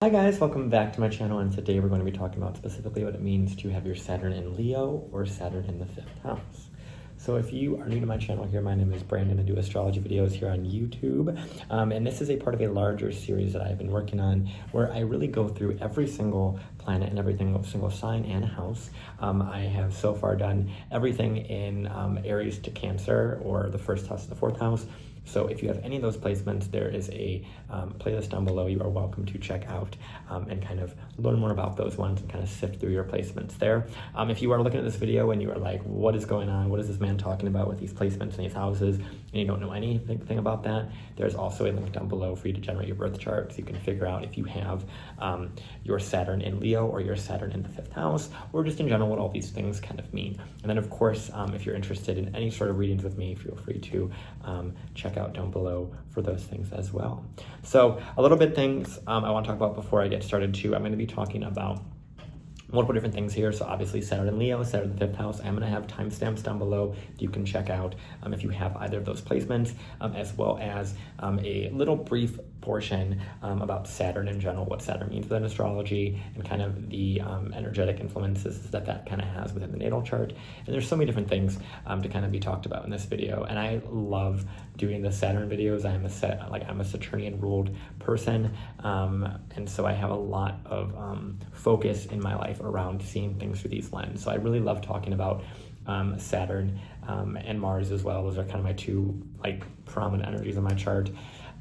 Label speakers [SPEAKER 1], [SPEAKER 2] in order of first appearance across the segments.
[SPEAKER 1] Hi guys, welcome back to my channel, and today we're going to be talking about specifically what it means to have your Saturn in Leo or Saturn in the 5th house. So if you are new to my channel here, my name is Brandon. I do astrology videos here on YouTube, and this is a part of a larger series that I've been working on where I really go through every single planet and every single sign and house. I have so far done everything in Aries to Cancer, or the 1st house to the 4th house. So if you have any of those placements, there is a playlist down below you are welcome to check out and kind of learn more about those ones and kind of sift through your placements there. If you are looking at this video and you are like, what is going on? What is this man talking about with these placements and these houses? And you don't know anything about that, there's also a link down below for you to generate your birth chart so you can figure out if you have your Saturn in Leo or your Saturn in the 5th house, or just in general what all these things kind of mean. And then of course, if you're interested in any sort of readings with me, feel free to check out down below for those things as well. So a little bit things I want to talk about before I get started too. I'm going to be talking about multiple different things here. So obviously Saturn in Leo, Saturn in the 5th house. I'm going to have timestamps down below that you can check out if you have either of those placements, as well as a little brief portion about Saturn in general, what Saturn means within astrology, and kind of the energetic influences that kind of has within the natal chart. And there's so many different things to kind of be talked about in this video. And I love doing the Saturn videos. I'm a Saturnian ruled person, and so I have a lot of focus in my life around seeing things through these lenses. So I really love talking about Saturn and Mars as well. Those are kind of my two prominent energies in my chart.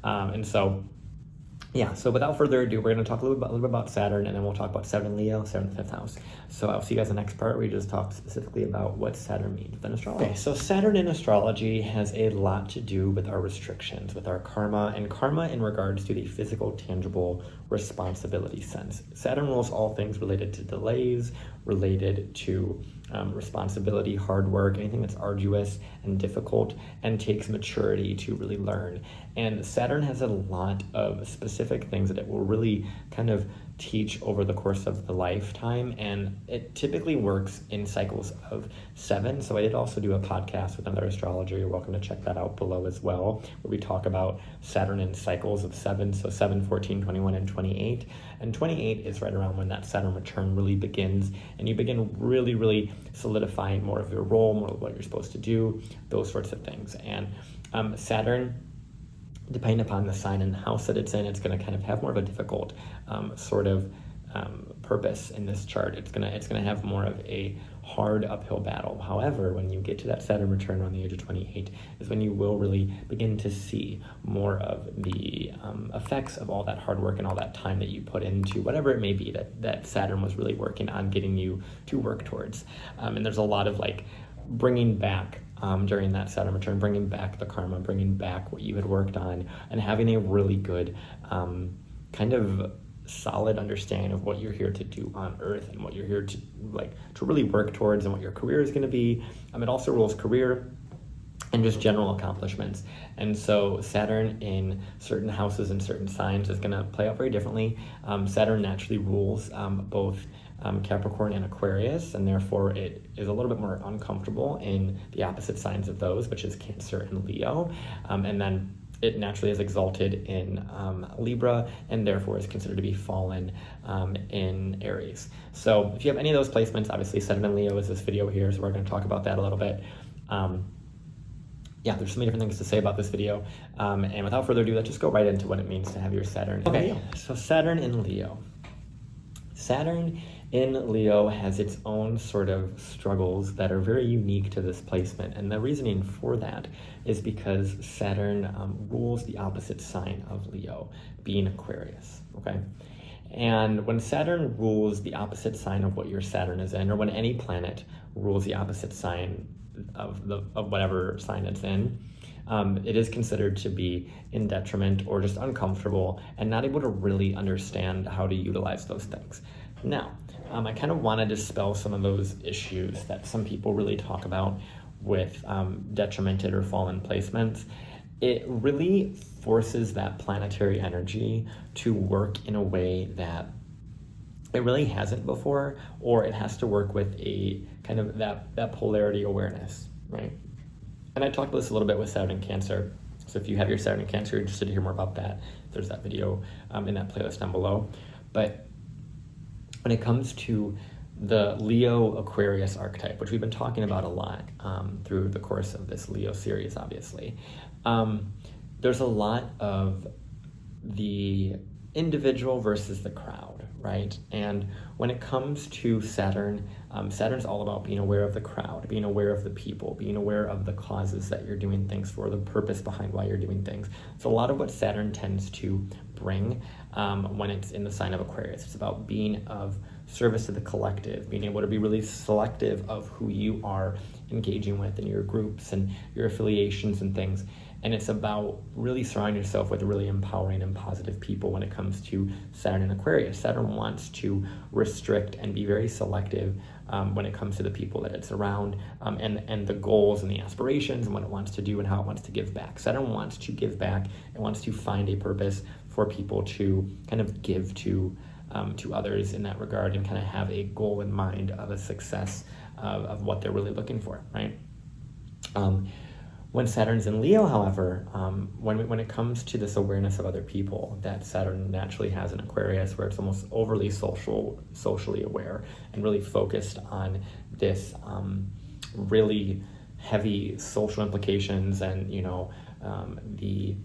[SPEAKER 1] And so, yeah, so without further ado, we're going to talk a little bit about Saturn, and then we'll talk about Saturn in Leo, Saturn in the 5th house. So I'll see you guys in the next part where we just talk specifically about what Saturn means within astrology. Okay, so Saturn in astrology has a lot to do with our restrictions, with our karma, and karma in regards to the physical, tangible responsibility sense. Saturn rules all things related to delays, related to responsibility, hard work, anything that's arduous and difficult and takes maturity to really learn. And Saturn has a lot of specific things that it will really kind of teach over the course of the lifetime, and it typically works in cycles of 7. So I did also do a podcast with another astrologer. You're welcome to check that out below as well, where we talk about Saturn in cycles of 7, so 7, 14, 21, and 28. And 28 is right around when that Saturn return really begins, and you begin really solidifying more of your role, more of what you're supposed to do, those sorts of things. And Saturn, depending upon the sign and house that it's in, it's going to kind of have more of a difficult sort of purpose in this chart. It's gonna have more of a hard uphill battle. However, when you get to that Saturn return around the age of 28 is when you will really begin to see more of the effects of all that hard work and all that time that you put into whatever it may be that Saturn was really working on getting you to work towards. And there's a lot of bringing back during that Saturn return, bringing back the karma, bringing back what you had worked on, and having a really good kind of solid understanding of what you're here to do on Earth and what you're here to really work towards and what your career is going to be. It also rules career and just general accomplishments. And so Saturn in certain houses and certain signs is going to play out very differently. Saturn naturally rules both Capricorn and Aquarius, and therefore it is a little bit more uncomfortable in the opposite signs of those, which is Cancer and Leo. And then it naturally is exalted in Libra, and therefore is considered to be fallen in Aries. So if you have any of those placements, obviously Saturn and Leo is this video here, so we're going to talk about that a little bit. Yeah, there's so many different things to say about this video. And without further ado, let's just go right into what it means to have your Saturn in Leo. So Saturn in Leo. Saturn in Leo has its own sort of struggles that are very unique to this placement. And the reasoning for that is because Saturn rules the opposite sign of Leo, being Aquarius, okay? And when Saturn rules the opposite sign of what your Saturn is in, or when any planet rules the opposite sign of whatever sign it's in, it is considered to be in detriment or just uncomfortable and not able to really understand how to utilize those things. Now, I kind of want to dispel some of those issues that some people really talk about with detrimented or fallen placements. It really forces that planetary energy to work in a way that it really hasn't before, or it has to work with a kind of that polarity awareness, right? And I talked about this a little bit with Saturn and Cancer. So if you have your Saturn and Cancer, you're interested to hear more about that, there's that video in that playlist down below. But when it comes to the Leo Aquarius archetype, which we've been talking about a lot through the course of this Leo series, obviously, there's a lot of the individual versus the crowd, right? And when it comes to Saturn, Saturn's all about being aware of the crowd, being aware of the people, being aware of the causes that you're doing things for, the purpose behind why you're doing things. So a lot of what Saturn tends to bring when it's in the sign of Aquarius, it's about being of service to the collective, being able to be really selective of who you are engaging with in your groups and your affiliations and things. And it's about really surrounding yourself with really empowering and positive people when it comes to Saturn and Aquarius. Saturn wants to restrict and be very selective when it comes to the people that it's around, and the goals and the aspirations and what it wants to do and how it wants to give back. Saturn wants to give back and wants to find a purpose for people to kind of give to others in that regard, and kind of have a goal in mind of a success of what they're really looking for, right? When Saturn's in Leo, however, when it comes to this awareness of other people that Saturn naturally has in Aquarius, where it's almost overly socially aware and really focused on this really heavy social implications and, the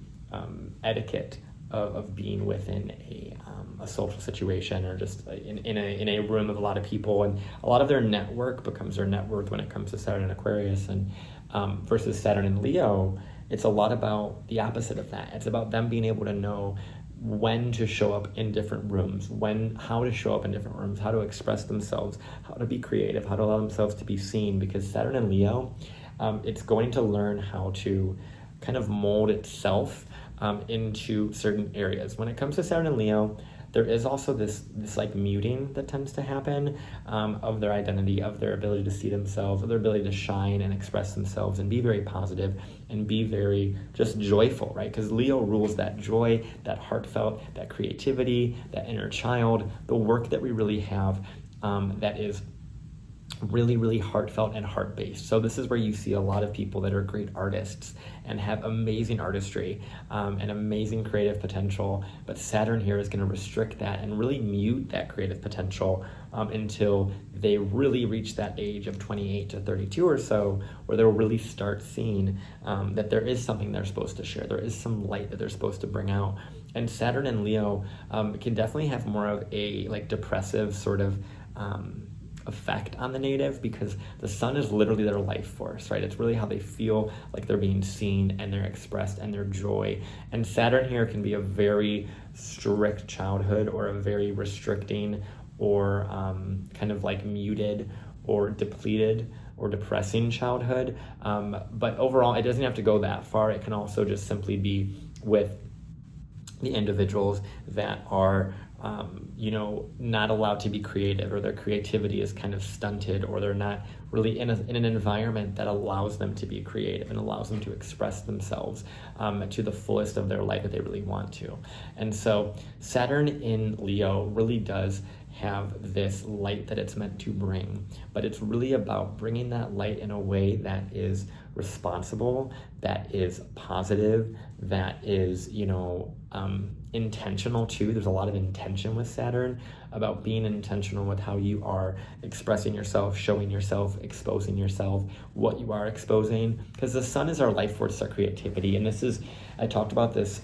[SPEAKER 1] etiquette of being within a social situation, or just in a room of a lot of people, and a lot of their network becomes their net worth when it comes to Saturn and Aquarius. And versus Saturn and Leo, it's a lot about the opposite of that. It's about them being able to know when to show up in different rooms, how to show up in different rooms, how to express themselves, how to be creative, how to allow themselves to be seen. Because Saturn and Leo, it's going to learn how to kind of mold itself into certain areas. When it comes to Saturn and Leo, there is also this like muting that tends to happen of their identity, of their ability to see themselves, of their ability to shine and express themselves and be very positive and be very just joyful, right? Because Leo rules that joy, that heartfelt, that creativity, that inner child, the work that we really have that is really, really heartfelt and heart-based. So this is where you see a lot of people that are great artists and have amazing artistry and amazing creative potential, but Saturn here is going to restrict that and really mute that creative potential until they really reach that age of 28 to 32 or so, where they'll really start seeing that there is something they're supposed to share, there is some light that they're supposed to bring out. And Saturn and Leo can definitely have more of a like depressive sort of effect on the native, because the sun is literally their life force, right? It's really how they feel like they're being seen and they're expressed and their joy. And Saturn here can be a very strict childhood, or a very restricting, or kind of like muted or depleted or depressing childhood. But overall, it doesn't have to go that far. It can also just simply be with the individuals that are not allowed to be creative, or their creativity is kind of stunted, or they're not really in an environment that allows them to be creative and allows them to express themselves to the fullest of their life that they really want to. And so Saturn in Leo really does have this light that it's meant to bring, but it's really about bringing that light in a way that is responsible, that is positive, that is, intentional too. There's a lot of intention with Saturn about being intentional with how you are expressing yourself, showing yourself, exposing yourself, what you are exposing, because the sun is our life force, our creativity. And I talked about this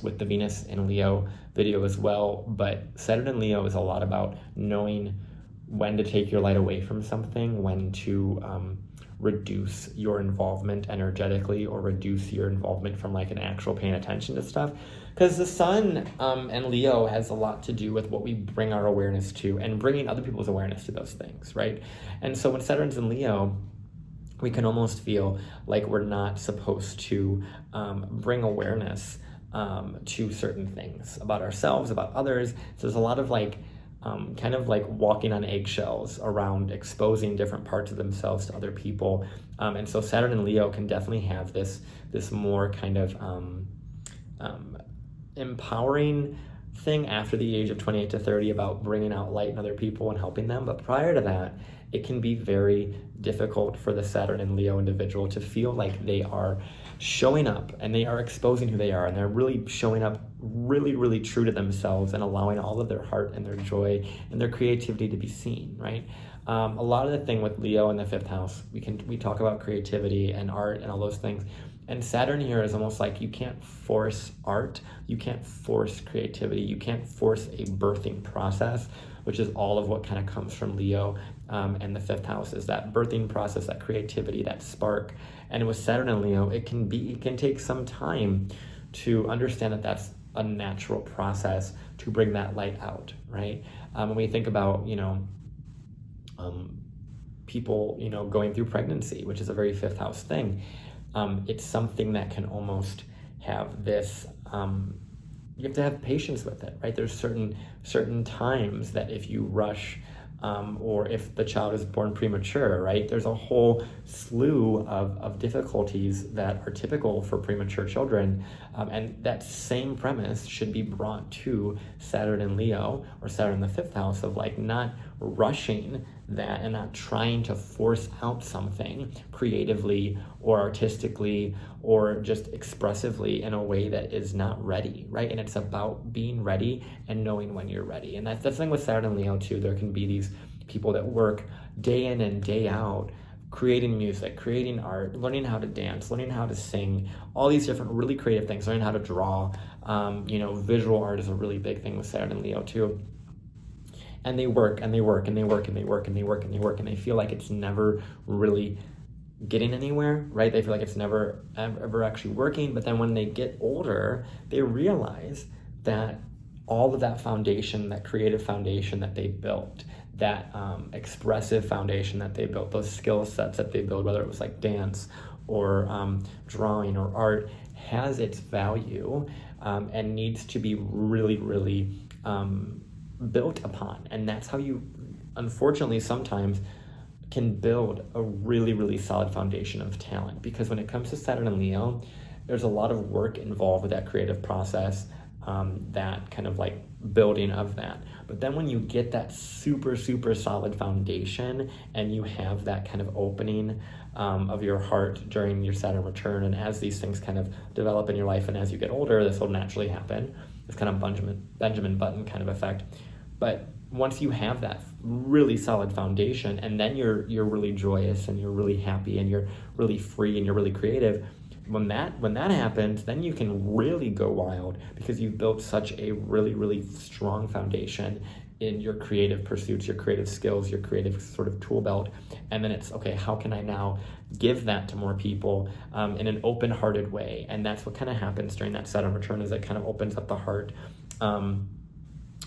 [SPEAKER 1] with the Venus in Leo video as well, but Saturn in Leo is a lot about knowing when to take your light away from something, when to reduce your involvement energetically, or reduce your involvement from like an actual paying attention to stuff. Because the sun and Leo has a lot to do with what we bring our awareness to, and bringing other people's awareness to those things, right? And so when Saturn's in Leo, we can almost feel like we're not supposed to bring awareness to certain things about ourselves, about others. So there's a lot of kind of like walking on eggshells around exposing different parts of themselves to other people. And so Saturn and Leo can definitely have this more kind of empowering thing after the age of 28 to 30 about bringing out light in other people and helping them. But prior to that, it can be very difficult for the Saturn and Leo individual to feel like they are showing up and they are exposing who they are, and they're really showing up really, really true to themselves and allowing all of their heart and their joy and their creativity to be seen, right? A lot of the thing with Leo in the 5th house, we talk about creativity and art and all those things. And Saturn here is almost like you can't force art, you can't force creativity, you can't force a birthing process, which is all of what kind of comes from Leo and the 5th house, is that birthing process, that creativity, that spark. And with Saturn and Leo, it can take some time to understand that that's a natural process to bring that light out, right? When we think about, people, going through pregnancy, which is a very 5th house thing, it's something that can almost have this, you have to have patience with it, right? There's certain times that if you rush, or if the child is born premature, right? There's a whole slew of difficulties that are typical for premature children. And that same premise should be brought to Saturn and Leo, or Saturn in the 5th house, of like not rushing that and not trying to force out something creatively or artistically or just expressively in a way that is not ready, right? And it's about being ready and knowing when you're ready. And that's the thing with Saturn and Leo too. There can be these people that work day in and day out creating music, creating art, learning how to dance, learning how to sing, all these different really creative things, learning how to draw. Visual art is a really big thing with Saturn and Leo too. And they work and they work and they work and they work and they work and they work, and they feel like it's never really getting anywhere, right? They feel like it's never ever actually working. But then when they get older, they realize that all of that foundation, that creative foundation that they built, that expressive foundation that they built, those skill sets that they built, whether it was like dance or drawing or art, has its value and needs to be really, really built upon. And that's how you, unfortunately, sometimes can build a really, really solid foundation of talent. Because when it comes to Saturn and Leo, there's a lot of work involved with that creative process, that kind of like building of that. But then when you get that super, super solid foundation and you have that kind of opening of your heart during your Saturn return, and as these things kind of develop in your life and as you get older, this will naturally happen. It's kind of Benjamin Button kind of effect. But once you have that really solid foundation, and then you're really joyous and you're really happy and you're really free and you're really creative, when that happens, then you can really go wild, because you've built such a really, really strong foundation in your creative pursuits, your creative skills, your creative sort of tool belt. And then it's, okay, how can I now give that to more people in an open-hearted way? And that's what kind of happens during that Saturn return, is it kind of opens up the heart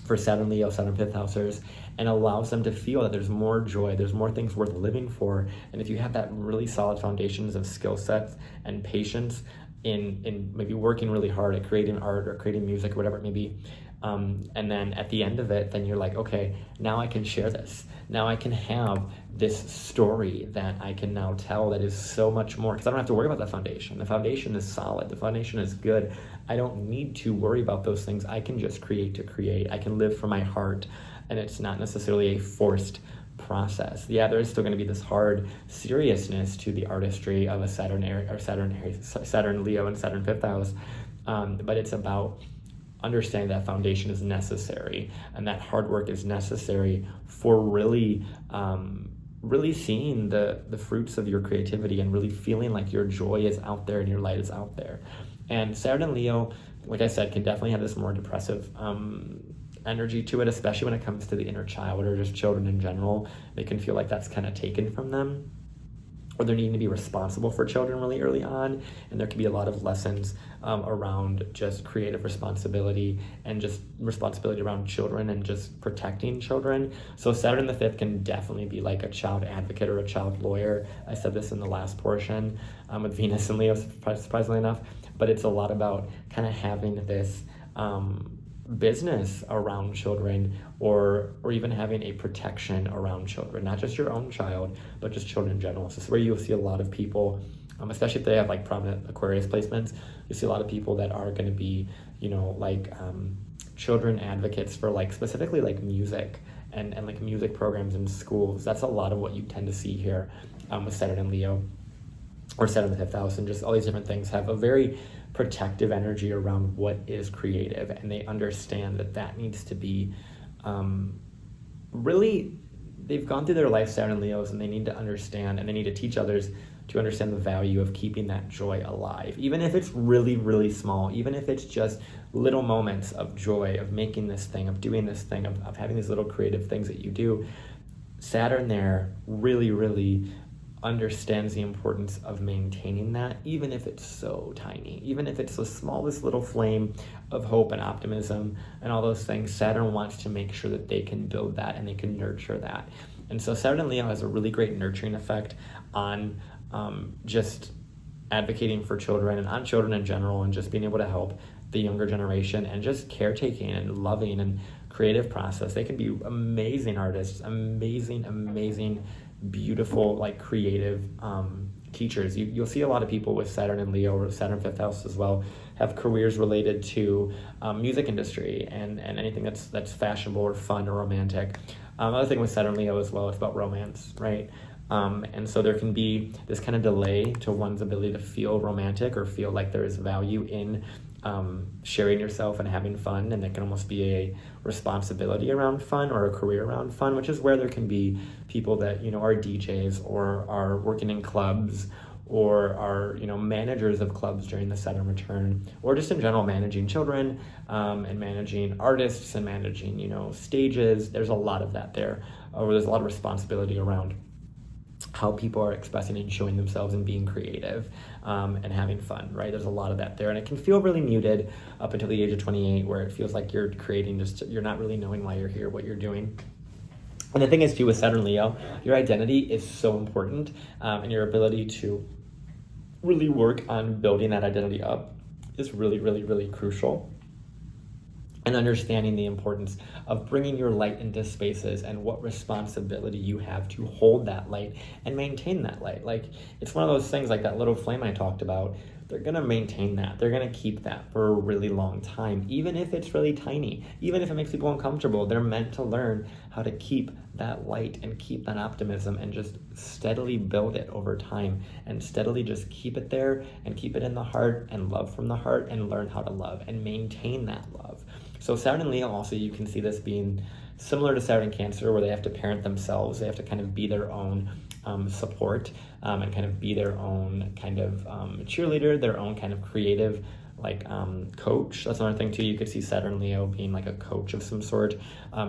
[SPEAKER 1] for Saturn Leo, Saturn 5th housers, and allows them to feel that there's more joy, there's more things worth living for. And if you have that really solid foundations of skill sets and patience in maybe working really hard at creating art or creating music or whatever it may be, and then at the end of it, then you're like, okay, now I can share this. Now I can have this story that I can now tell that is so much more, because I don't have to worry about the foundation. The foundation is solid. The foundation is good. I don't need to worry about those things. I can just create to create. I can live from my heart, and it's not necessarily a forced process. Yeah, there is still going to be this hard seriousness to the artistry of a Saturn Leo and Saturn 5th house, but it's about understanding that foundation is necessary and that hard work is necessary for really seeing the fruits of your creativity and really feeling like your joy is out there and your light is out there. And Saturn and Leo, like I said, can definitely have this more depressive energy to it, especially when it comes to the inner child or just children in general. They can feel like that's kind of taken from them, or they're needing to be responsible for children really early on. And there can be a lot of lessons around just creative responsibility and just responsibility around children and just protecting children. So Saturn in the 5th can definitely be like a child advocate or a child lawyer. I said this in the last portion with Venus and Leo, surprisingly enough. But it's a lot about kind of having this business around children, or even having a protection around children, not just your own child, but just children in general. So this is where you'll see a lot of people, especially if they have like prominent Aquarius placements, you see a lot of people that are going to be, children advocates for like specifically like music and like music programs in schools. That's a lot of what you tend to see here with Saturn and Leo, or Saturn in the 5th house, and just all these different things have a very protective energy around what is creative, and they understand that that needs to be really, they've gone through their life, Saturn and Leos, and they need to understand, and they need to teach others to understand the value of keeping that joy alive, even if it's really, really small, even if it's just little moments of joy, of making this thing, of doing this thing, of having these little creative things that you do. Saturn there really, really understands the importance of maintaining that, even if it's so tiny, even if it's the smallest little flame of hope and optimism and all those things. Saturn wants to make sure that they can build that and they can nurture that. And so Saturn and Leo has a really great nurturing effect on just advocating for children and on children in general, and just being able to help the younger generation and just caretaking and loving and creative process. They can be amazing artists, amazing, beautiful, like creative teachers. You'll see a lot of people with Saturn and Leo, or Saturn 5th house as well, have careers related to music industry and anything that's fashionable or fun or romantic. Another thing with Saturn Leo as well, it's about romance, right? And so there can be this kind of delay to one's ability to feel romantic or feel like there is value in sharing yourself and having fun, and there can almost be a responsibility around fun or a career around fun, which is where there can be people that, you know, are DJs or are working in clubs or are, you know, managers of clubs during the Saturn return, or just in general managing children and managing artists and managing, you know, stages. There's a lot of that there, or there's a lot of responsibility around how people are expressing and showing themselves and being creative and having fun, right? There's a lot of that there, and it can feel really muted up until the age of 28, where it feels like you're creating, just you're not really knowing why you're here, what you're doing. And the thing is too, with Saturn Leo, your identity is so important, and your ability to really work on building that identity up is really, really, really crucial. And understanding the importance of bringing your light into spaces and what responsibility you have to hold that light and maintain that light. Like, it's one of those things, like that little flame I talked about, they're gonna maintain that. They're gonna keep that for a really long time, even if it's really tiny, even if it makes people uncomfortable. They're meant to learn how to keep that light and keep that optimism and just steadily build it over time, and steadily just keep it there and keep it in the heart and love from the heart and learn how to love and maintain that love. So Saturn and Leo also, you can see this being similar to Saturn and Cancer, where they have to parent themselves. They have to kind of be their own support and kind of be their own kind of cheerleader, their own kind of creative coach. That's another thing too. You could see Saturn and Leo being like a coach of some sort.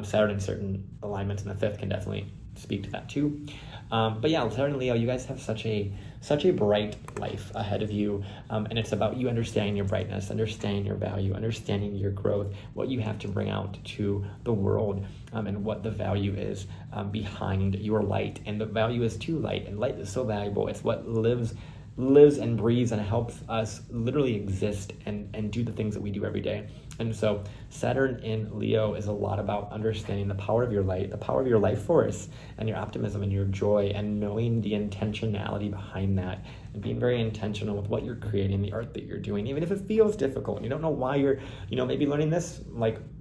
[SPEAKER 1] Saturn in certain alignments in the 5th can definitely speak to that too. But yeah, Saturn and Leo, you guys have such a bright life ahead of you, and it's about you understanding your brightness, understanding your value, understanding your growth, what you have to bring out to the world, and what the value is behind your light. And the value is to light, and light is so valuable. It's what lives and breathes and helps us literally exist and do the things that we do every day. And so Saturn in Leo is a lot about understanding the power of your light, the power of your life force, and your optimism and your joy, and knowing the intentionality behind that, and being very intentional with what you're creating, the art that you're doing, even if it feels difficult and you don't know why you're, maybe learning this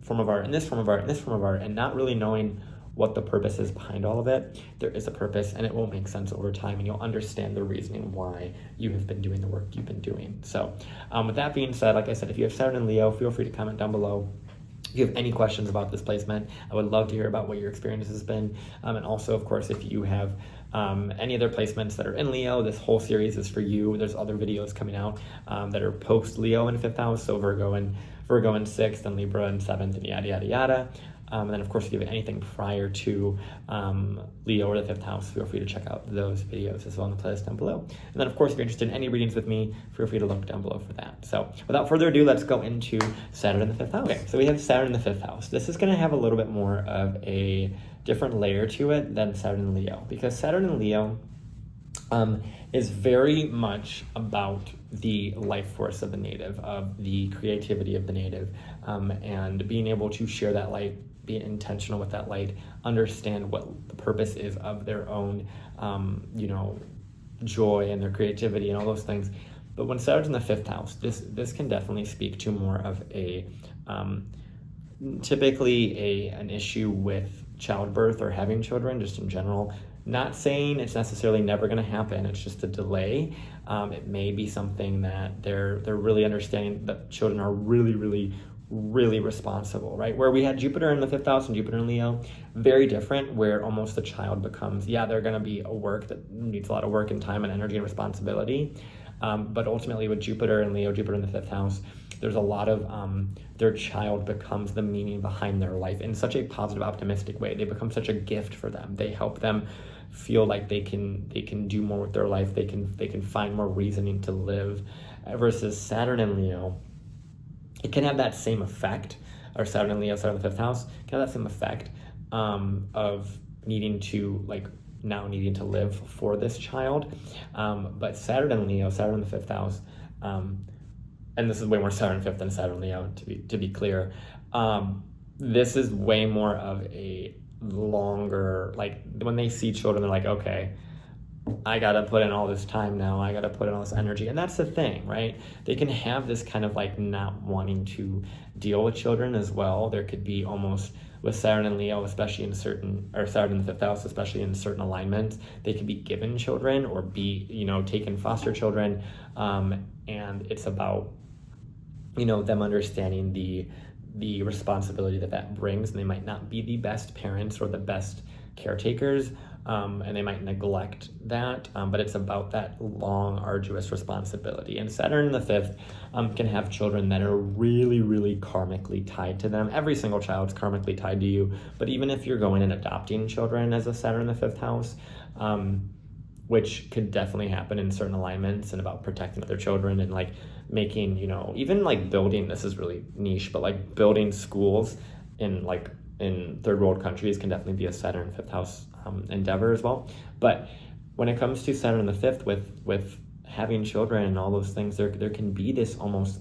[SPEAKER 1] form of art and this form of art and this form of art, and not really knowing what the purpose is behind all of it. There is a purpose, and it will make sense over time, and you'll understand the reasoning why you have been doing the work you've been doing. So with that being said, like I said, if you have Saturn and Leo, feel free to comment down below. If you have any questions about this placement, I would love to hear about what your experience has been. And also, of course, if you have any other placements that are in Leo, this whole series is for you. There's other videos coming out that are post-Leo in 5th house, so Virgo in 6th, and Libra in 7th, and yada, yada, yada. And then, of course, if you have anything prior to Leo or the 5th house, feel free to check out those videos as well in the playlist down below. And then, of course, if you're interested in any readings with me, feel free to look down below for that. So without further ado, let's go into Saturn in the 5th house. Okay, so we have Saturn in the 5th house. This is going to have a little bit more of a different layer to it than Saturn and Leo, because Saturn and Leo is very much about the life force of the native, of the creativity of the native, and being able to share that light, be intentional with that light, understand what the purpose is of their own, joy and their creativity and all those things. But when Saturn's in the 5th house, this can definitely speak to more of a typically an issue with childbirth or having children, just in general. Not saying it's necessarily never going to happen. It's just a delay. It may be something that they're really understanding that children are really responsible, right? Where we had Jupiter in the 5th house and Jupiter in Leo, very different, where almost the child becomes, they're going to be a work that needs a lot of work and time and energy and responsibility. But ultimately with Jupiter in Leo, Jupiter in the 5th house, there's a lot of their child becomes the meaning behind their life in such a positive, optimistic way. They become such a gift for them. They help them feel like they can do more with their life. They can find more reasoning to live. Versus Saturn in Leo, it can have that same effect, or Saturn in Leo, Saturn in the 5th house, can have that same effect of needing to live for this child. But Saturn in Leo, Saturn in the 5th house, and this is way more Saturn 5th than Saturn Leo, to be clear. This is way more of a longer, like when they see children, they're like, okay, I got to put in all this time now. I got to put in all this energy. And that's the thing, right? They can have this kind of like not wanting to deal with children as well. There could be almost with Saturn and Leo, especially in Saturn in the 5th house, especially in certain alignments, they could be given children or be, taken foster children. And it's about, them understanding the responsibility that brings, and they might not be the best parents or the best caretakers, and they might neglect that, but it's about that long, arduous responsibility. And Saturn in the 5th can have children that are really karmically tied to them. Every single child's karmically tied to you, but even if you're going and adopting children as a Saturn in the 5th house, which could definitely happen in certain alignments, and about protecting other children and like making, even like building, this is really niche, but like building schools in third world countries can definitely be a Saturn 5th house endeavor as well. But when it comes to Saturn in the 5th with having children and all those things, there can be this almost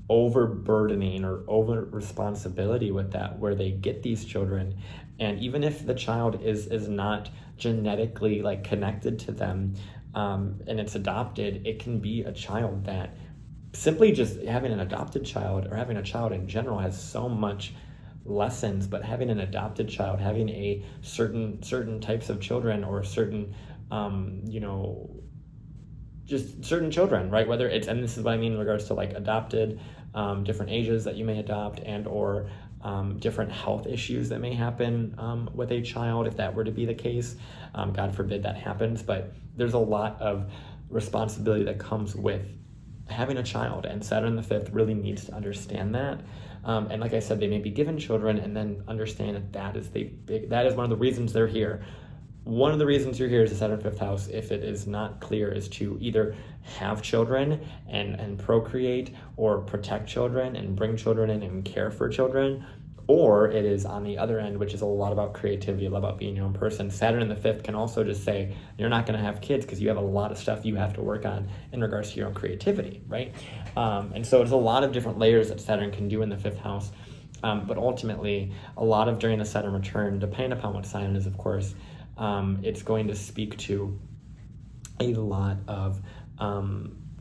[SPEAKER 1] overburdening or over responsibility with that, where they get these children, and even if the child is not genetically like connected to them, and it's adopted, it can be a child that simply just having an adopted child, or having a child in general, has so much lessons. But having an adopted child, having a certain types of children, or certain just certain children, right? Whether it's, and this is what I mean in regards to like adopted, different ages that you may adopt, and or different health issues that may happen with a child, if that were to be the case. God forbid that happens, but there's a lot of responsibility that comes with having a child, and Saturn in the 5th really needs to understand that. And like I said, they may be given children, and then understand that that is one of the reasons they're here. One of the reasons you're here is the Saturn 5th house, if it is not clear, is to either have children and procreate, or protect children and bring children in and care for children, or it is on the other end, which is a lot about creativity, a lot about being your own person. Saturn in the 5th can also just say, you're not going to have kids because you have a lot of stuff you have to work on in regards to your own creativity, right? And so there's a lot of different layers that Saturn can do in the 5th house. But ultimately, a lot of during the Saturn return, depending upon what sign it is, of course, it's going to speak to a lot of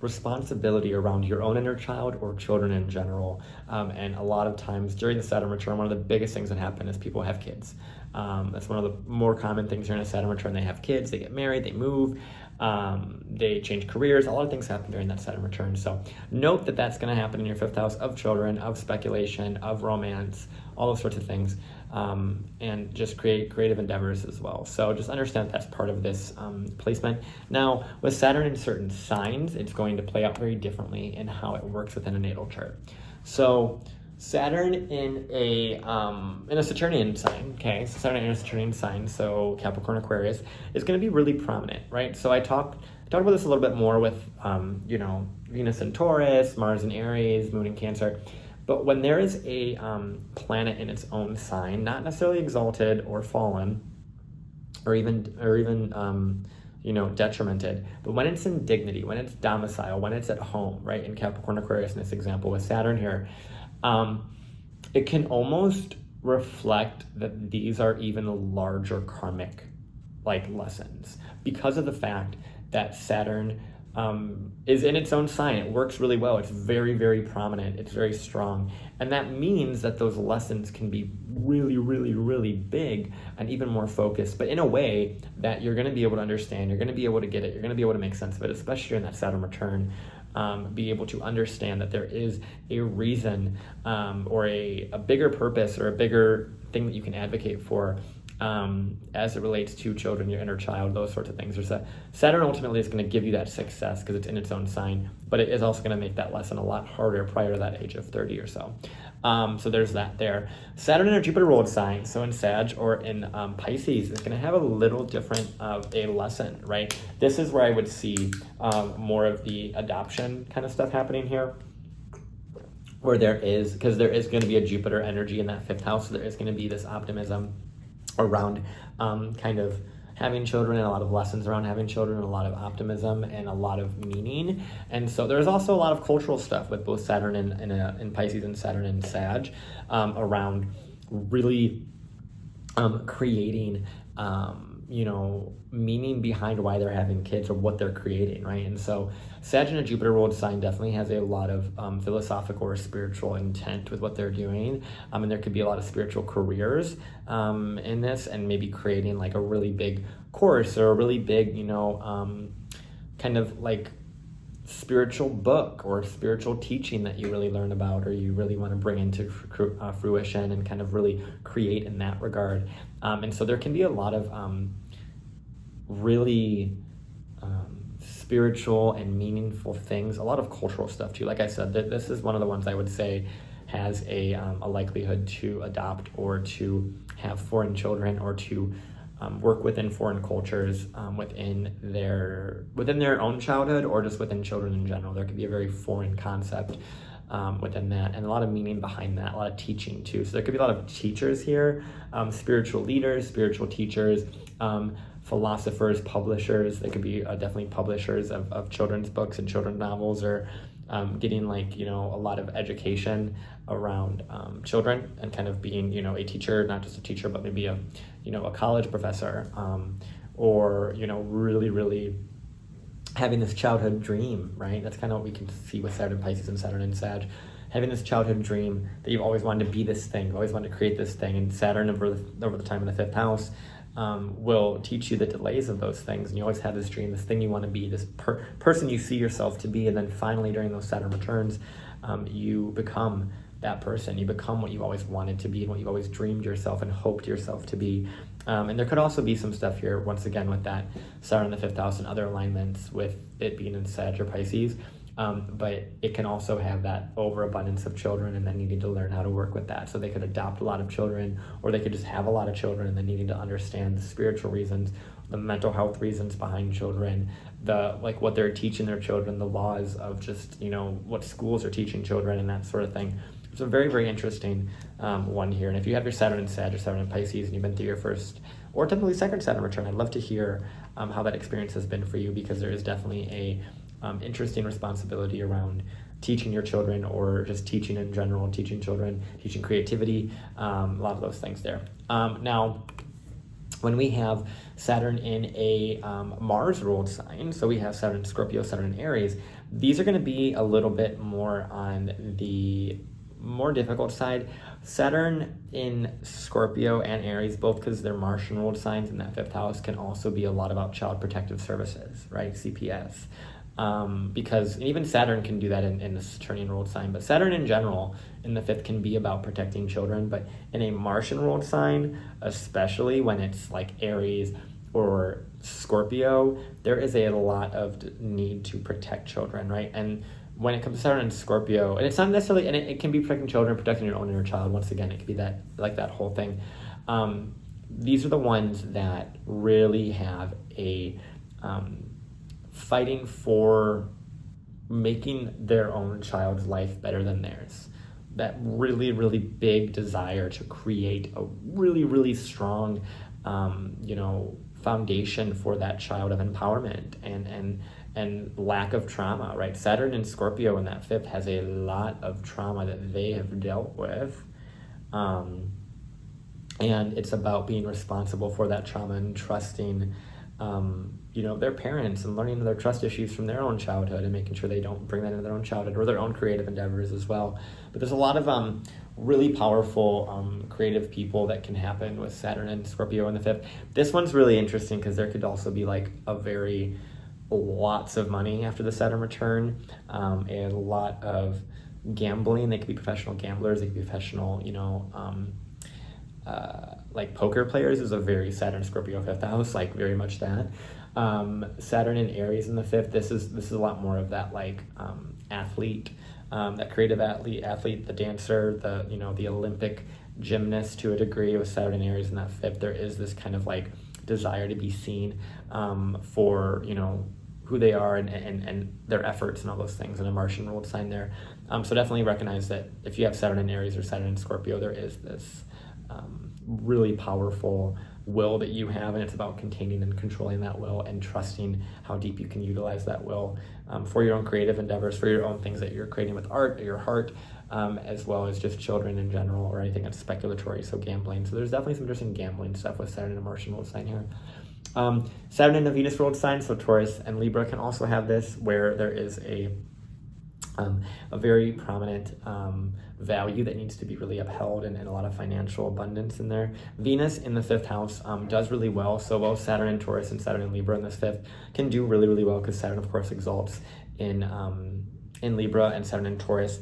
[SPEAKER 1] responsibility around your own inner child, or children in general. And a lot of times during the Saturn return, one of the biggest things that happen is people have kids. That's one of the more common things during a Saturn return. They have kids, they get married, they move, they change careers. A lot of things happen during that Saturn return. So note that that's going to happen in your 5th house of children, of speculation, of romance, all those sorts of things. And just creative endeavors as well. So just understand that that's part of this placement. Now, with Saturn in certain signs, it's going to play out very differently in how it works within a natal chart. So Saturn in a Saturnian sign, okay? So Saturn in a Saturnian sign, so Capricorn, Aquarius, is going to be really prominent, right? So I talked about this a little bit more with, Venus in Taurus, Mars in Aries, Moon in Cancer. But when there is a planet in its own sign, not necessarily exalted or fallen, or even detrimented, but when it's in dignity, when it's domicile, when it's at home, right? In Capricorn, Aquarius, in this example with Saturn here, it can almost reflect that these are even larger karmic lessons, because of the fact that Saturn is in its own sign. It works really well. It's very, very prominent. It's very strong. And that means that those lessons can be really, really, really big and even more focused, but in a way that you're going to be able to understand, you're going to be able to get it, you're going to be able to make sense of it, especially during that Saturn return. Be able to understand that there is a reason or a bigger purpose or a bigger thing that you can advocate for as it relates to children, your inner child, those sorts of things. Saturn ultimately is going to give you that success because it's in its own sign, but it is also going to make that lesson a lot harder prior to that age of 30 or so. So there's that there. Saturn in a Jupiter ruled sign, so in Sag or in Pisces, is going to have a little different of a lesson, right? This is where I would see more of the adoption kind of stuff happening here, where because there is going to be a Jupiter energy in that 5th house, so there is going to be this optimism around kind of having children and a lot of lessons around having children, and a lot of optimism and a lot of meaning. And so there's also a lot of cultural stuff with both Saturn in Pisces and Saturn in Sag around really creating meaning behind why they're having kids or what they're creating, right? And so Sag in a Jupiter ruled sign definitely has a lot of philosophical or spiritual intent with what they're doing. And there could be a lot of spiritual careers in this, and maybe creating like a really big course or a really big, kind of like spiritual book or spiritual teaching that you really learn about or you really want to bring into fruition and kind of really create in that regard. And so there can be a lot of really spiritual and meaningful things, a lot of cultural stuff too. Like I said, this is one of the ones I would say has a likelihood to adopt or to have foreign children or to work within foreign cultures within their own childhood or just within children in general. There could be a very foreign concept within that, and a lot of meaning behind that, a lot of teaching too. So there could be a lot of teachers here, spiritual leaders, spiritual teachers, philosophers, publishers. They could be definitely publishers of children's books and children's novels, or getting a lot of education around children and kind of being a teacher, not just a teacher, but maybe a college professor, or really, really having this childhood dream, right? That's kind of what we can see with Saturn, Pisces, and Saturn in Sag. Having this childhood dream that you've always wanted to be this thing, you've always wanted to create this thing, and Saturn over the time in the 5th house will teach you the delays of those things, and you always have this dream, this thing you want to be, this person you see yourself to be, and then finally during those Saturn returns, you become that person. You become what you've always wanted to be and what you've always dreamed yourself and hoped yourself to be. And there could also be some stuff here, once again, with that Saturn in the 5th house and other alignments with it being in Sag or Pisces. But it can also have that overabundance of children and then needing to learn how to work with that. So they could adopt a lot of children, or they could just have a lot of children and then needing to understand the spiritual reasons, the mental health reasons behind children, what they're teaching their children, the laws of just, what schools are teaching children and that sort of thing. It's a very, very interesting one here. And if you have your Saturn in Sag or Saturn in Pisces and you've been through your first or typically second Saturn return, I'd love to hear how that experience has been for you, because there is definitely a interesting responsibility around teaching your children, or just teaching in general, teaching children, teaching creativity, a lot of those things there. Now, when we have Saturn in a Mars-ruled sign, so we have Saturn in Scorpio, Saturn in Aries, these are going to be a little bit more on the more difficult side. Saturn in Scorpio and Aries, both because they're Martian-ruled signs in that 5th house, can also be a lot about Child Protective Services, right, CPS. Because even Saturn can do that in the Saturnian ruled sign, but Saturn in general in the 5th can be about protecting children. But in a Martian ruled sign, especially when it's like Aries or Scorpio, there is a lot of need to protect children, right? And when it comes to Saturn in Scorpio, and it's not necessarily, and it can be protecting children, protecting your own inner child. Once again, it could be that whole thing. These are the ones that really have a fighting for making their own child's life better than theirs. That really, really big desire to create a really, really strong, foundation for that child of empowerment and lack of trauma, right? Saturn in Scorpio in that 5th has a lot of trauma that they have dealt with. And it's about being responsible for that trauma and trusting their parents and learning their trust issues from their own childhood and making sure they don't bring that into their own childhood or their own creative endeavors as well. But there's a lot of really powerful creative people that can happen with Saturn and Scorpio in the 5th. This one's really interesting because there could also be like lots of money after the Saturn return, and a lot of gambling. They could be professional gamblers. They could be professional, like poker players is a very Saturn Scorpio 5th house, like very much that. Saturn in Aries in the 5th. This is a lot more of that like athlete, that creative athlete, the dancer, the Olympic gymnast to a degree with Saturn in Aries in that 5th. There is this kind of like desire to be seen for who they are and their efforts and all those things, and a Martian ruled sign there. So definitely recognize that if you have Saturn in Aries or Saturn in Scorpio, there is this really powerful will that you have, and it's about containing and controlling that will and trusting how deep you can utilize that will for your own creative endeavors, for your own things that you're creating with art or your heart, as well as just children in general or anything that's speculatory, so gambling. So there's definitely some interesting gambling stuff with Saturn and Martian ruled sign here. Saturn in a Venus ruled sign, so Taurus and Libra can also have this, where there is a very prominent value that needs to be really upheld, and a lot of financial abundance in there. Venus in the 5th house does really well, so both Saturn in Taurus and Saturn in Libra in this 5th can do really, really well, because Saturn, of course, exalts in Libra, and Saturn in Taurus.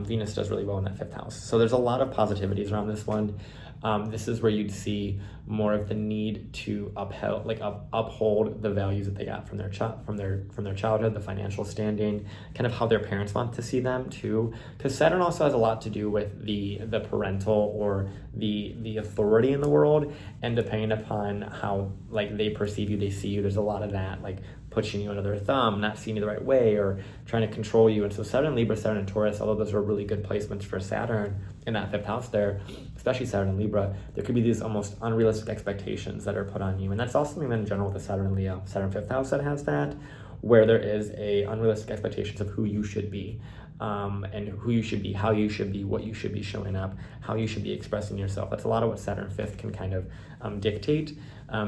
[SPEAKER 1] Venus does really well in that 5th house. So there's a lot of positivities around this one. This is where you'd see more of the need to uphold the values that they got from their childhood, the financial standing, kind of how their parents want to see them too. Because Saturn also has a lot to do with the parental or the authority in the world, and depending upon how like they perceive you, they see you. There's a lot of that, like pushing you under their thumb, not seeing you the right way, or trying to control you. And so Saturn in Libra, Saturn in Taurus, although those are really good placements for Saturn in that 5th house there, especially Saturn in Libra, there could be these almost unrealistic expectations that are put on you. And that's also something in general with the Saturn in Leo, Saturn 5th house that has that, where there is a unrealistic expectations of who you should be, and who you should be, how you should be, what you should be showing up, how you should be expressing yourself. That's a lot of what Saturn 5th can kind of dictate,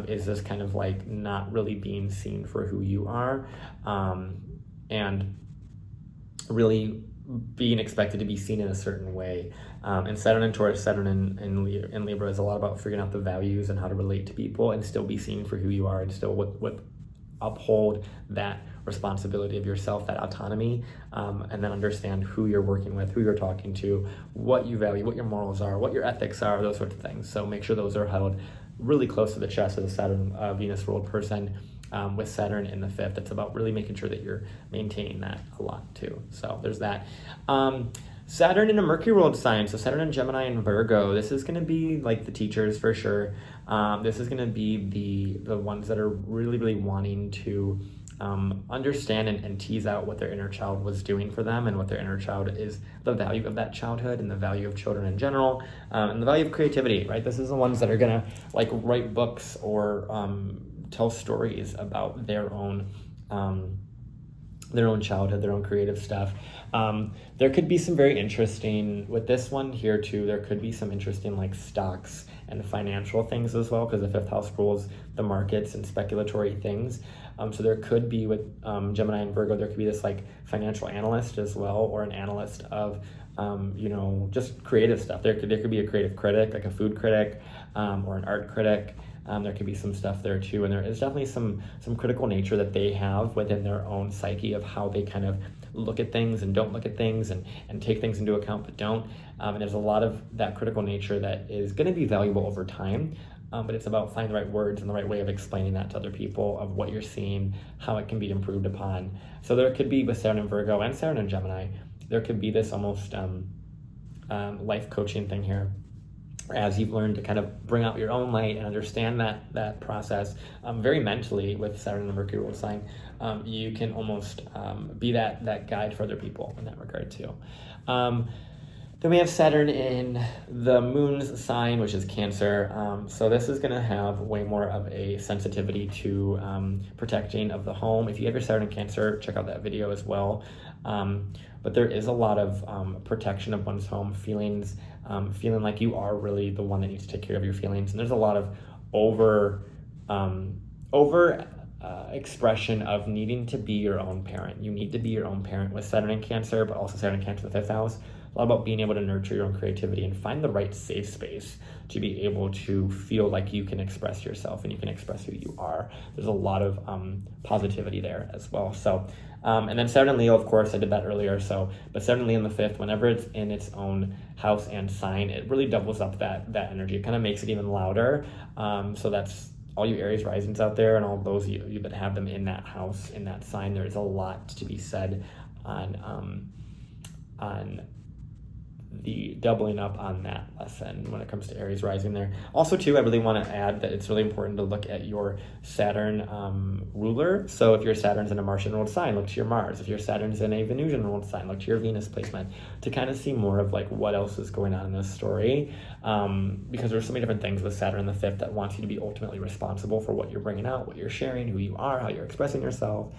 [SPEAKER 1] is this kind of like not really being seen for who you are, and really being expected to be seen in a certain way. And Saturn in Taurus, Saturn in Libra is a lot about figuring out the values and how to relate to people and still be seen for who you are, and still with uphold that responsibility of yourself, that autonomy, and then understand who you're working with, who you're talking to, what you value, what your morals are, what your ethics are, those sorts of things. So make sure those are held really close to the chest as a Saturn Venus ruled person. With Saturn in the 5th, it's about really making sure that you're maintaining that a lot too. So there's that. Saturn in a Mercury ruled sign, so Saturn in Gemini and Virgo. This is going to be like the teachers for sure. This is going to be the ones that are really, really wanting to understand and tease out what their inner child was doing for them, and what their inner child is, the value of that childhood, and the value of children in general, and the value of creativity, right? This is the ones that are going to like write books or tell stories about their own childhood, their own creative stuff. There could be some very interesting, with this one here too, there could be some interesting like stocks and financial things as well, because the 5th house rules the markets and speculatory things. So there could be with Gemini and Virgo, there could be this like financial analyst as well, or an analyst of just creative stuff. There could be a creative critic, like a food critic, or an art critic. There could be some stuff there too, and there is definitely some critical nature that they have within their own psyche of how they kind of look at things and don't look at things, and take things into account but don't. And there's a lot of that critical nature that is going to be valuable over time, but it's about finding the right words and the right way of explaining that to other people, of what you're seeing, how it can be improved upon. So there could be, with Saturn in Virgo and Saturn in Gemini, there could be this almost life coaching thing here, as you've learned to kind of bring out your own light and understand that process very mentally with Saturn and the Mercury ruled sign. You can almost be that guide for other people in that regard too. Then we have Saturn in the moon's sign, which is Cancer. So this is going to have way more of a sensitivity to protecting of the home. If you have your Saturn in Cancer, check out that video as well. But there is a lot of protection of one's home, feeling like you are really the one that needs to take care of your feelings. And there's a lot of expression of needing to be your own parent. You need to be your own parent with Saturn in Cancer, but also Saturn in Cancer in the 5th house. A lot about being able to nurture your own creativity and find the right safe space to be able to feel like you can express yourself and you can express who you are. There's a lot of positivity there as well. So, and then Saturn in Leo, of course, I did that earlier. So, but Saturn in Leo in the 5th, whenever it's in its own house and sign, it really doubles up that energy. It kind of makes it even louder. So that's all you Aries risings out there and all those you that have them in that house, in that sign. There is a lot to be said on the doubling up on that lesson when it comes to Aries rising there. Also too, I really want to add that it's really important to look at your Saturn ruler. So if your Saturn's in a Martian ruled sign, look to your Mars. If your Saturn's in a Venusian ruled sign, look to your Venus placement to kind of see more of like what else is going on in this story. Because there's so many different things with Saturn in the 5th that wants you to be ultimately responsible for what you're bringing out, what you're sharing, who you are, how you're expressing yourself.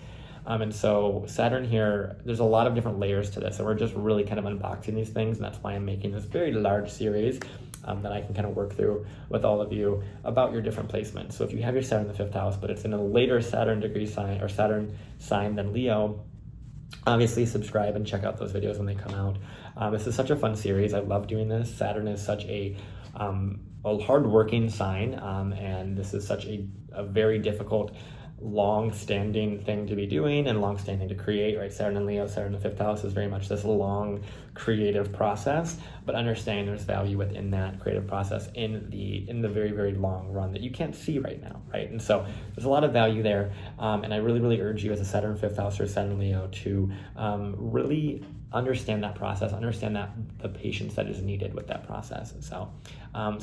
[SPEAKER 1] And so Saturn here, there's a lot of different layers to this, and we're just really kind of unboxing these things, and that's why I'm making this very large series that I can kind of work through with all of you about your different placements. So if you have your Saturn in the 5th house, but it's in a later Saturn degree sign or Saturn sign than Leo, obviously subscribe and check out those videos when they come out. This is such a fun series. I love doing this. Saturn is such a hard-working sign, and this is such a very difficult long-standing thing to be doing and long-standing to create, right? Saturn and Leo, Saturn in the 5th house is very much this long creative process, but understand there's value within that creative process in the very, very long run that you can't see right now, right? And so there's a lot of value there, and I really, really urge you as a Saturn 5th house or Saturn Leo to really understand that process, understand that the patience that is needed with that process. So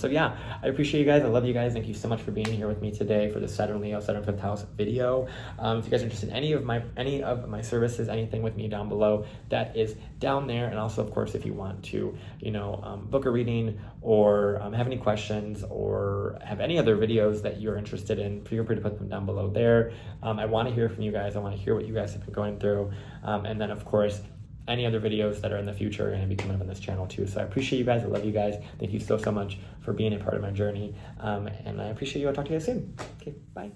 [SPEAKER 1] yeah, I appreciate you guys. I love you guys. Thank you so much for being here with me today for the Saturn Leo, Saturn 5th house video. If you guys are interested in any of my services, anything with me down below, that is down there. And also, of course, if you want to, book a reading or have any questions or have any other videos that you're interested in, feel free to put them down below there. I want to hear from you guys. I want to hear what you guys have been going through. And then, of course, any other videos that are in the future are going to be coming up on this channel too. So I appreciate you guys. I love you guys. Thank you so much for being a part of my journey. And I appreciate you. I'll talk to you guys soon. Okay, bye.